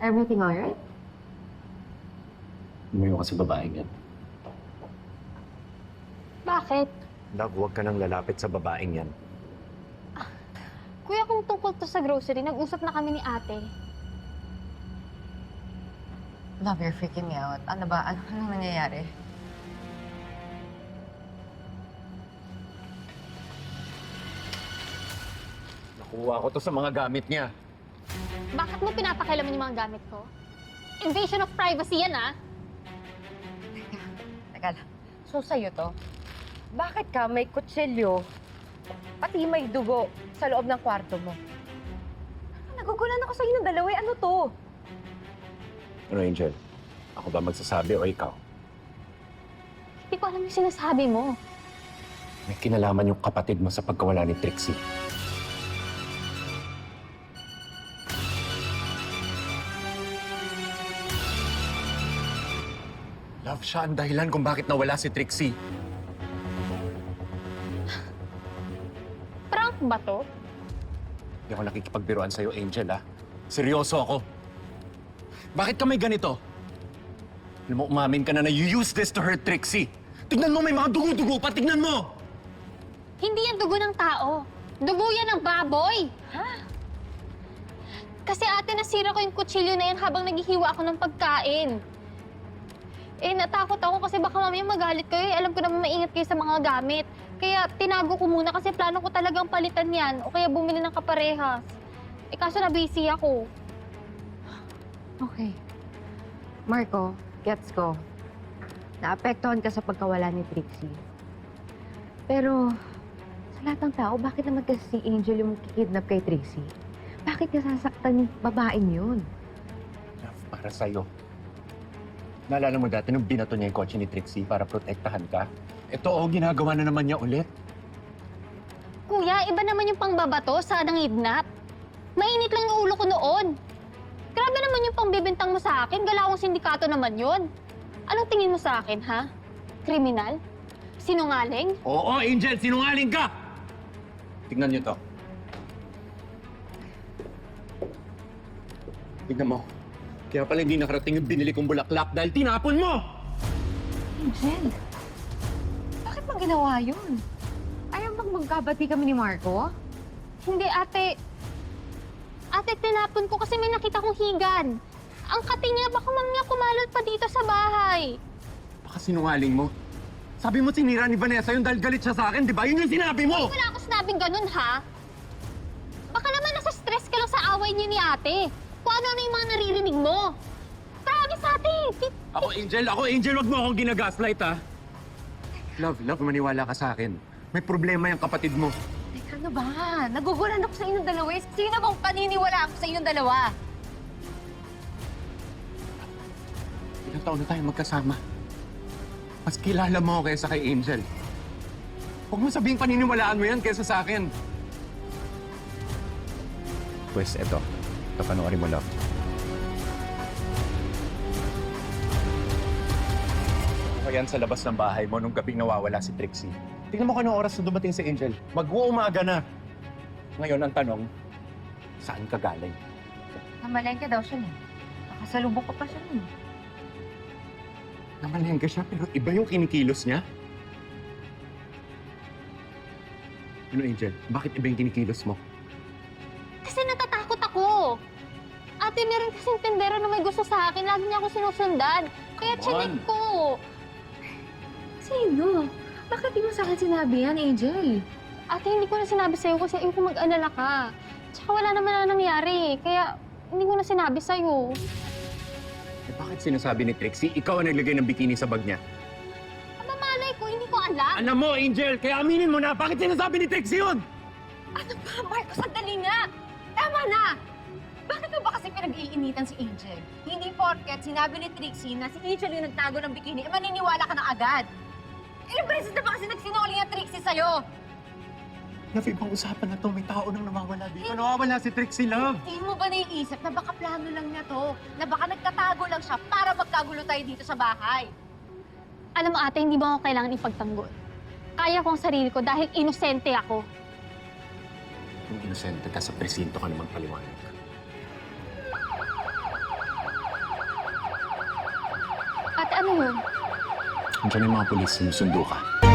Everything alright? Umayo ka sa babaeng yan. Bakit? Love, huwag ka nang lalapit sa babaeng yan. Kuya, kung tungkol to sa grocery, nag-usap na kami ni ate. Love, you're freaking me out. Ano ba? Anong nangyayari? Nakuha ko to sa mga gamit niya. Bakit mo pinapakialaman yung mga gamit ko? Invasion of privacy yan, ah! Teka lang. So, sa'yo to? Bakit ka may kutsilyo, pati may dugo sa loob ng kwarto mo? Nagugulan ako sa inyo ng dalawa. Ano to? Ano, Angel? Ako ba magsasabi o ikaw? Hindi ko alam yung sinasabi mo. May kinalaman yung kapatid mo sa pagkawala ni Trixie. Love, siya ang dahilan kung bakit nawala si Trixie. Prank ba to? Hindi ako nakikipagbiruan sa'yo, Angel, ha? Seryoso ako. Bakit ka may ganito? Alam mo, umamin ka na you use this to hurt Trixie. Tignan mo, may mga dugo-dugo pa. Tignan mo! Hindi yan dugo ng tao. Dugo yan ng baboy! Ha? Kasi ate, nasira ko yung kutsilyo na yan habang naghihiwa ako ng pagkain. Eh, natakot ako kasi baka mamaya magalit kayo. Alam ko naman maingat kayo sa mga gamit. Kaya tinago ko muna kasi plano ko talagang palitan yan o kaya bumili ng kaparehas. Eh, kaso na-busy ako. Okay. Marco, gets ko. Naapektuhan ka sa pagkawala ni Trixie. Pero, sa lahat ng tao, bakit naman kasi si Angel yung kikidnap kay Trixie? Bakit ka sasaktan yung babaeng yun? Love, para sa'yo. Naalala mo dati nung binato niya yung kotse ni Trixie para protektahan ka? Ito, ginagawa na naman niya ulit. Kuya, iba naman yung pangbabato sa nangidnap. Mainit lang yung ulo ko noon. Grabe naman yung pangbibintang mo sa akin. Galawang sindikato naman yun. Anong tingin mo sa akin, ha? Kriminal? Sinungaling? Oo, Angel! Sinungaling ka! Tingnan niyo to. Tingnan mo. Kaya pala hindi nakarating yung binili kong bulaklak dahil tinapon mo! Angel, bakit mo ginawa yun? Ayaw bang magkabati kami ni Marco? Hindi, ate. Ate, tinapon ko kasi may nakita kong higan. Ang kati niya, baka mamaya kumalat pa dito sa bahay. Baka sinungaling mo. Sabi mo sinira ni Vanessa yun dahil galit siya sa akin, di ba? Yun yung sinabi mo! Wala ako sinabing ganun, ha? Baka naman nasa stress ka lang sa away niyo ni ate. Kung ano-ano yung mga naririnig mo. Promise, ate! Ako, Angel, wag mo akong ginagaslight, ha? Love, maniwala ka sa akin. May problema yung kapatid mo. Teka, ano ba? Nagugulan ako sa inyong dalawa. Sino bang paniniwala ako sa inyong dalawa? Ilang taon na tayo magkasama. Mas kilala mo ako kaysa kay Angel. Huwag mo sabihing paniniwalaan mo yan kaysa sa akin. Pues, eto. Panoorin mo, love. Ako yan sa labas ng bahay mo nung gabing nawawala si Trixie. Tingnan mo kung anong oras na dumating si Angel. Mag-uumaga na. Ngayon ang tanong, saan ka galing? Namalengke daw siya eh. Nakasalubong ko pa siya nun. Namalengke siya pero iba yung kinikilos niya. Ano, Angel? Bakit iba yung kinikilos mo? Kasi natatakot ako. Ate, meron kasing tindero na may gusto sa akin. Lagi niya ako sinusundan. Kaya Come on. chinik ko. Sino? Bakit di mo sa akin sinabi yan, Angel? Ate, hindi ko na sinabi sa'yo kasi ayoko mag-alala ka. Tsaka wala naman na nangyari. Kaya hindi ko na sinabi sa'yo. Eh, bakit sinasabi ni Trixie, ikaw ang naglagay ng bikini sa bag niya? Mamalay ko, hindi ko alam. Alam mo, Angel, kaya aminin mo na, bakit sinasabi ni Trixie yun? Ano ba, Marco? Sandali nga! Tama na! Bakit mo ba kasi pinag-iinitan si Angel? Hindi porket sinabi ni Trixie na si Angel yung nagtago ng bikini, eh maniniwala ka na agad. Ilang beses na ba kasi nagsinungaling ang Trixie sa'yo? Love, ibang usapan na to. May tao nang nawawala dito. Nawawala si Trixie, love. Hindi mo ba naiisip na baka plano lang niya to? Na baka nagtatago lang siya para magkagulo tayo dito sa bahay? Alam mo ate, hindi ba ako kailangan ipagtanggol? Kaya ko ang sarili ko dahil inosente ako. Kung inosente ka sa presinto ka naman paliwanag. ano yun? Andiyan yung mga polis, sinusundo ka.